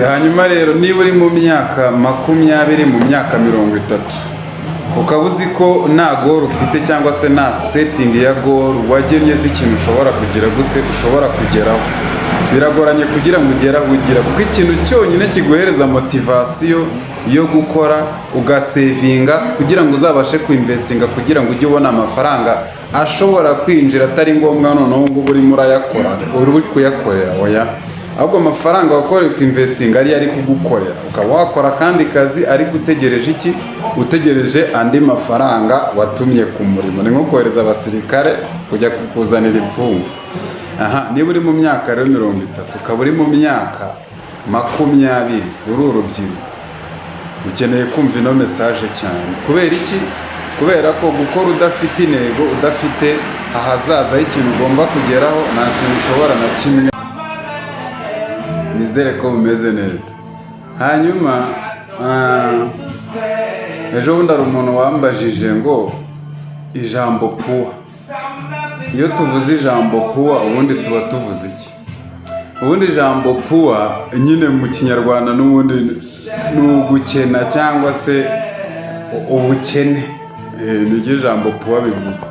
hanyuma rero niba uri mu myaka 20 mu myaka 30 ukaba uzi ko nta goal ufite cyangwa se nta setting ya goal wagennye z'ikintu ushobora kugira gute ushobora kugeraho, biragoranye kugira ngo ugeraho ugira, kuko ikintu cyonyine kiguhereza motivation yo gukora ugasevinga kugira ngo uzabashe kuinvestinga kugira ngo ujye ubona amafaranga ashobora kwinjira atari ngombwa noneho ngo urimo urayakora uri kuyakorera oya, ahubwo amafaranga wakora ukinvestinga ari kugukorera, ukaba wakora kandi kazi ari gutegereje iki, utegereje andi mafaranga watumye ku murimo. Ni nko kohereza abasirikare kujya kukuzanira imfungu. Niba uri mu myaka rero 30 ukaba uri mu myaka 20 uri urubyiruko, ukeneye kumva ino message cyane. Kubera iki? Kubera ko gukora udafite intego, udafite ahazaza y'ikintu ugomba kugeraho, nta kintu ushobora na kimwe. Nizere ko bumeze neza. Hanyuma ejo bundi hari umuntu wambajije ngo ijambo puwa, iyo tuvuze ijambo puwa ubundi tuba tuvuze iki? Ubundi ijambo puwa nyine mu kinyarwanda n'ubundi ni ugukena cyangwa se ubukene, ni ijambo puwa bivuze.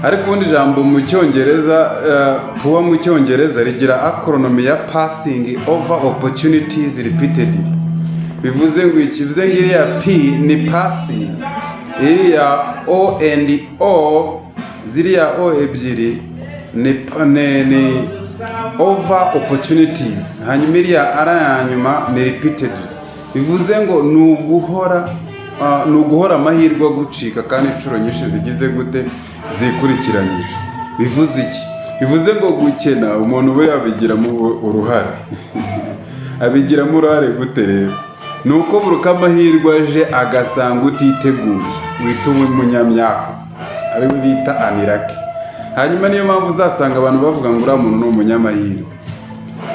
Ariko ubundi ijambo mu cyongereza puwa mu cyongereza rigira acronym ya passing over opportunities repeatedly. Bivuze ngo iki? Bivuze ngo iriya P ni passing, iriya O and O, ziriya O ebyiri ni over opportunities, hanyuma iriya R ya nyuma ni repeatedly. Bivuze ngo ni uguhora amahirwe gucika kandi inshuro nyinshi zigize gute zikurikiranyije. Bivuze iki? Bivuze ngo gukena umuntu buri abigiramo uruhare abigiramo uruhare gute rero? Nuko buruka amahirwe aje agasanga utiteguye, wita umunyamyako, ari bita aniraki. Hanyuma niyo mpamvu uzasanga abantu bavuga ngo uriya muntu ni umunyamahirwe.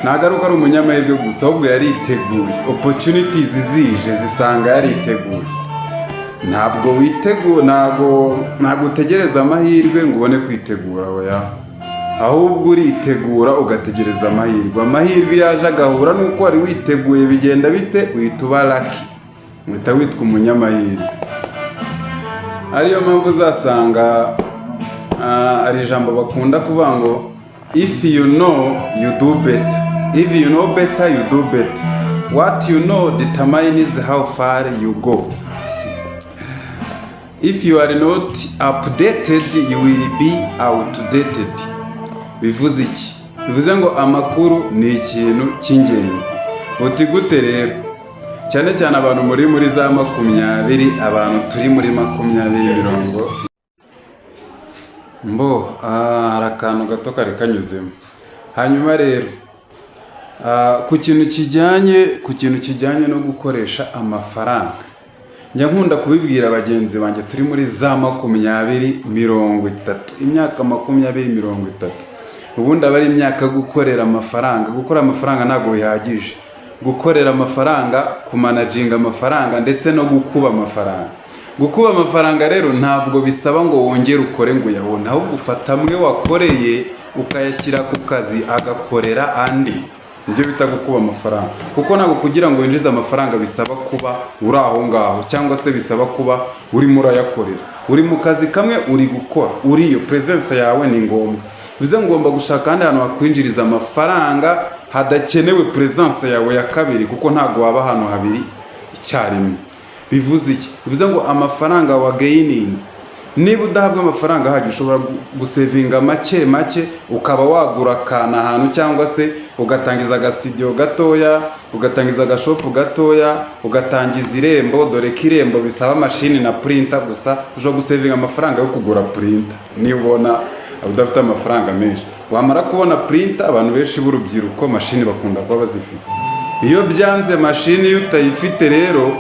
Nagaruka ari umunyamahirwe gusa, ahubwo yariteguye. Opportunities zije zisanga yariteguye. Ntabwo witeguye, ntabwo utegereza amahirwe ngo ubone kwitegura oya, ahubwo uritegura ugategereza amahirwe. Amahirwe yaje agahura nuko wari witeguye, bigenda bite? Uhita uba lucky, uhita witwa umunyamahirwe. Ariyo mpamvu uzasanga ari ijambo bakunda kuvuga ngo if you know you do better, if you know better you do better, what you know determines how far you go. If you are not updated you will be outdated. Bivuze iki? Bivuze ngo amakuru ni ikintu cy'ingenzi. Uti gute rero? Cyane cyane abantu muri za 20, abantu turi muri 20 hari akantu gato kari kanyuzemo. Hanyuma rero ku kintu kijyanye no gukoresha amafaranga, njya nkunda kubibwira bagenzi banjye turi muri za 20-30, imyaka 20-30. Ubundi aba ari imyaka gukorera amafaranga. Gukora amafaranga ntabwo bihagije. Gukorera amafaranga, kumanaginga amafaranga ndetse no gukuba amafaranga. Gukuba amafaranga rero ntabwo bisaba ngo wongere ukore ngo uyabone, ahubwo ufata amwe wakoreye ukayashyira ku kazi agakorera andi. Nibyo bita gukuba amafaranga. Kuko ntabwo kugira ngo winjize amafaranga bisaba kuba uri aho ngaho, cyangwa se bisaba kuba urimo urayakorera. Uri mu kazi kamwe uri gukora, uri iyo presence yawe ni ngombwa. Bivuze ngo ugomba gushaka kandi ahantu hakwinjiriza amafaranga hadakenewe presence yawe ya kabiri, kuko ntabwo waba hano habiri icyarimwe. Bivuze iki? Bivuze ngo amafaranga wa gaininze, niba udahabwa amafaranga ahagije ushobora gusevinga make ukaba wagura kana ahantu, cyangwa se ugatangiza aga studio gatoya, ugatangiza aga shop gatoya, ugatangiza irembo. Dore ko irembo bisaba machine na printer gusa, ujo gusevinga amafaranga yo kugura printer. Niba ubona udafite amafaranga menshi, wamara kubona printer, abantu benshi b'urubyiruko machine bakunda kuba bazifite. Iyo byanze machine iyo utayifite rero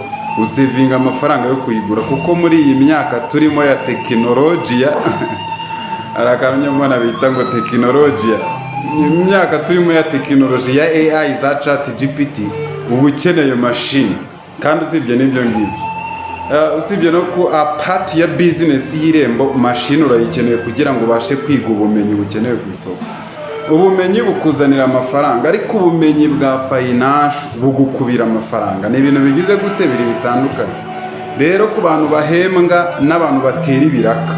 usevinga amafaranga yo kuyigura, kuko muri iyi myaka turimo ya tekinolojiya arakantu nyamwana bita ngo tekinolojiya, imyaka turimo ya tekinolojiya ya AI za ChatGPT, ubu ukeneye machine. Kandi usibye n'ibyo ngibyo, usibye no ku part ya business y'irembo, machine urayikeneye kugira ngo ubashe kwiga ubumenyi bukenewe ku isoko. ubumenyi bukuzanira amafaranga, ariko ubumenyi bwa finance bugukubira amafaranga. Ni ibintu bigize gute, biri bitandukanye. Rero ku bantu bahembwa n'abantu batera ibiraka,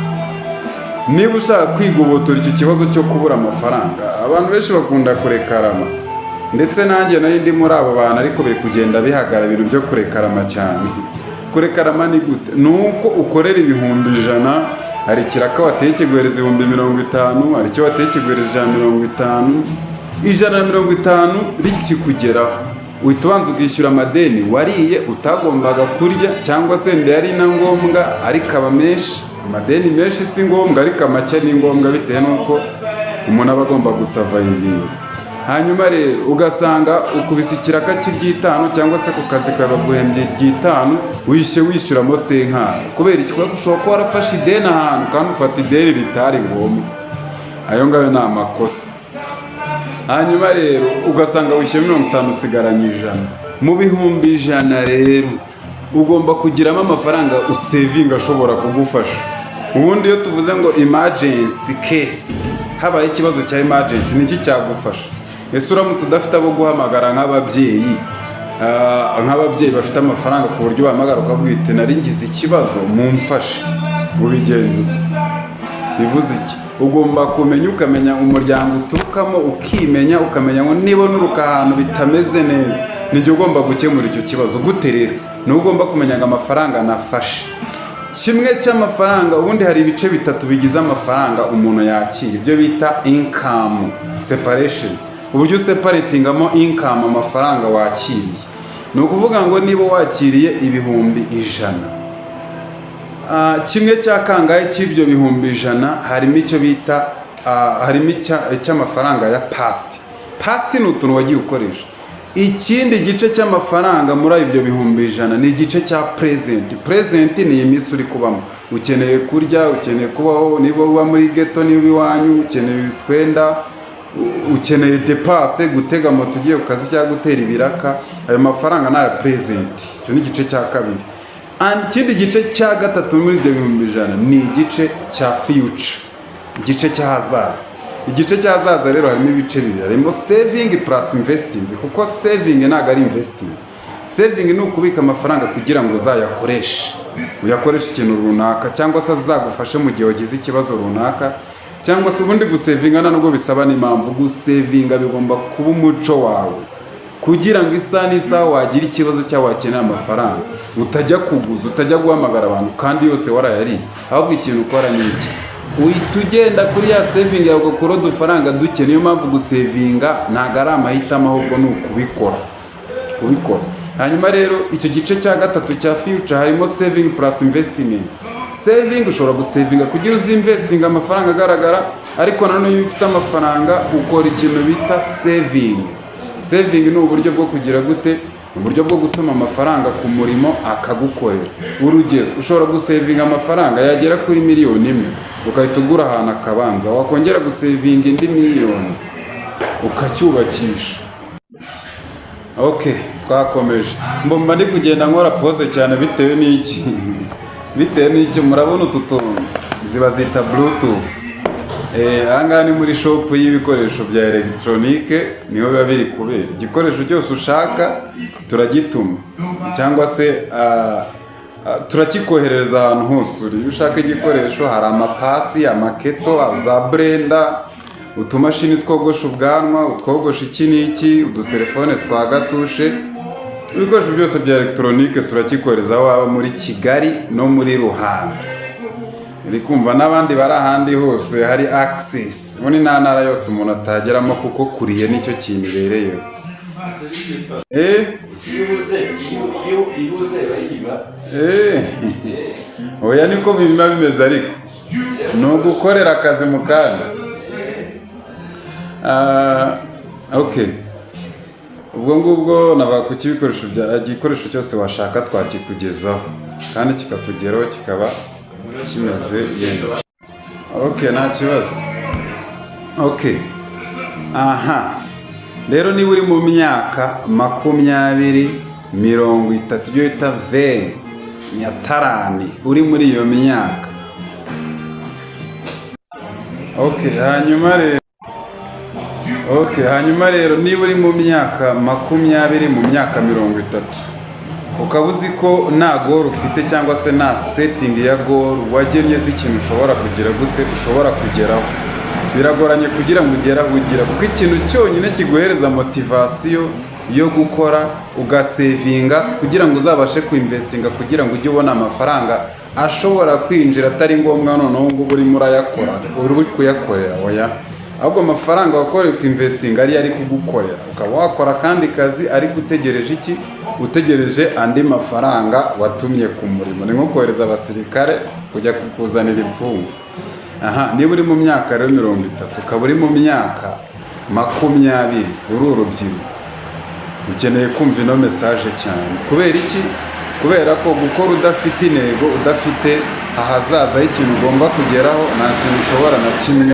niba ushaka kwigobotora icyo kibazo cyo kubura amafaranga, abantu benshi bakunda kurekarama, ndetse nanjye nari ndi muri abo bantu, ariko biri kugenda bihagara ibintu byo kurekarama cyane. Kurekarama ni gute? Ni uko ukorera ibihumbi 100, hari ikiraka wateye kiguhereza 50, hari icyo wateye kiguhereza 150, 150 rikikugeraho, uhita ubanza ukishyura amadeni wariye utagombaga kurya, cyangwa se nda yari na ngombwa ariko aba menshi. Amadeni menshi si ngombwa, ariko amake ni ngombwa bitewe n'uko umuntu aba agomba gusavayivinga. Hanyuma rero ugasanga ukubise ikiraka cy'I5, cyangwa se ku kazi kawe baguhembye I5, wishyuramo senkana. Kubera iki? Kuko ushobora kuba warafashe ideni ahantu kandi ufata ideni ritari ngombwa. Ayo ngayo ni amakosa. Hanyuma rero ugasanga wishyuye 50, usigaranye 100. Mu bihumbi 100 rero ugomba kugiramo amafaranga usevinga ashobora kugufasha. Ubundi iyo tuvuze ngo emergency case, habaye ikibazo cya emergency, niki cyagufasha? Ese uramutse udafite abo guhamagara nk'ababyeyi bafite amafaranga ku buryo bahamagara ukabwite nari ngize ikibazo mumfashe, ubigenza ute? Bivuze iki? Ugomba kumenya, ukamenya umuryango uturukamo, ukimenya, ukamenya ngo niba nuruka ahantu bitameze neza, nijye ugomba gukemura icyo kibazo. Gute rero? Ni ugomba kumenya ngo amafaranga nafashe kimwe cy'amafaranga. Ubundi hari ibice bitatu bigize amafaranga umuntu yakira, ibyo bita income separation. Uburyo separatingamo income, amafaranga wakiriye. Ni ukuvuga ngo niba wakiriye ibihumbi 100, kimwe cya kangahe cy'ibyo bihumbi 100 harimo icyo bita harimo icy'amafaranga ya past ni utuntu wagiye ukoresha. Ikindi gice cy'amafaranga muri ibyo bihumbi 100 ni igice cya present ni iminsi uri kubamo. Ukeneye kurya, ukeneye kubaho, niba uba muri ghetto, niba iwanyu ukeneye utwenda, ukeneye depase, gutega moto ugiye ku kazi cyangwa gutera ibiraka, ayo mafaranga ni aya present. Icyo ni igice cya kabiri. Ikindi gice cya gatatu muri ibyo bihumbi 100 ni igice cya future, igice cy'ahazaza. Igice cy'ahazaza rero harimo ibice bibiri, harimo saving plus investing. Kuko saving ntabwo ari investing. Saving ni ukubika amafaranga kugira ngo uzayakoreshe, uyakoreshe ikintu runaka, cyangwa se azagufashe mu gihe wagize ikibazo runaka, cyangwa se ubundi gusevinga nubwo bisaba n'impamvu. Gusevinga bigomba kuba umuco wawe, kugira ngo isaha n'isaha wagira ikibazo cyangwa wakenera amafaranga utajya kuguza, utajya guhamagara abantu kandi yose warayari. Ahubwo ikintu ukora ni iki? Uhita ugenda kuri ya saving yawe ugakora udufaranga duke. Niyo mpamvu gusevinga ntabwo ari amahitamo, ahubwo ni ukubikora. Hanyuma rero icyo gice cya gatatu cya future harimo saving plus investment. Saving ushobora gusevinga kugira uzinvesting amafaranga agaragara, ariko nanone iyo ufite amafaranga ukora ikintu bita saving. Saving ni uburyo bwo kugira gute? Uburyo bwo gutuma amafaranga ku murimo akagukorera. Urugero, ushobora gusevinga amafaranga yagera kuri 1,000,000 ukahita ugura ahantu akabanza, wakongera gusevinga indi 1,000,000 ukacyubakisha. Okay, twakomeje. Mbomba ndi kugenda nkora pause cyane bitewe n'iki? Bitewe n'iki? Murabona utu tuntu ziba zita bluetooth. Ahangaha ni muri shop y'ibikoresho bya electronique, niho biba biri kubera. Igikoresho cyose ushaka turagituma, cyangwa se turakikohereza ahantu hose uri. Iyo ushaka igikoresho hari amapasi, amaketo, za blender, utumashini twogosha ubwanwa, utwogosha iki n'iki, udutelefone twa gatushe. Ibikoresho byose bya electronique turakikohereza aho waba muri Kigali no muri Ruhango. Iri kumva n'abandi bari ahandi hose hari access. Muri ntara yose umuntu atageramo kuko kuriye nicyo kintu ibereyeho. Oya niko biba bimeze, ariko ni ugukorera akazi mu kanya. Okay. Ubwo ngubwo navuga ku igikoresho cyose washaka twakikugezaho kandi kikakugeraho kikaba kimeze neza. Okay, nta kibazo. Okay. Rero niba uri mu myaka 20, 30 byo bita Nyatarani, uri muri iyo myaka. Okay, hanyuma rero Okay, hanyuma rero niba uri mu myaka 20 mu myaka 30 ukaba uzi ko nta goal ufite cyangwa se nta setting ya goal wagennye z'ikintu ushobora kugira gute ushobora kugeraho, biragoranye kugira ngo ugeraho ugira, kuko ikintu cyonyine kiguhereza motivation yo gukora ugasevinga kugira ngo uzabashe kuinvestinga kugira ngo ujye ubona amafaranga ashobora kwinjira atari ngombwa noneho ngo urimo urayakora uri kuyakorera oya, ahubwo amafaranga wakoreye ukinvestinga ari kugukorera, ukaba wakora kandi kazi ari gutegereje iki, utegereje andi mafaranga watumye ku murimo. Ni nko kohereza abasirikare kujya kukuzanira imfungu. Niba uri mu myaka rero 30 ukaba uri mu myaka 20 uri urubyiruko, ukeneye kumva ino message cyane. Kubera iki? Kubera ko gukora udafite intego, udafite ahazaza y'ikintu ugomba kugeraho, nta kintu ushobora na kimwe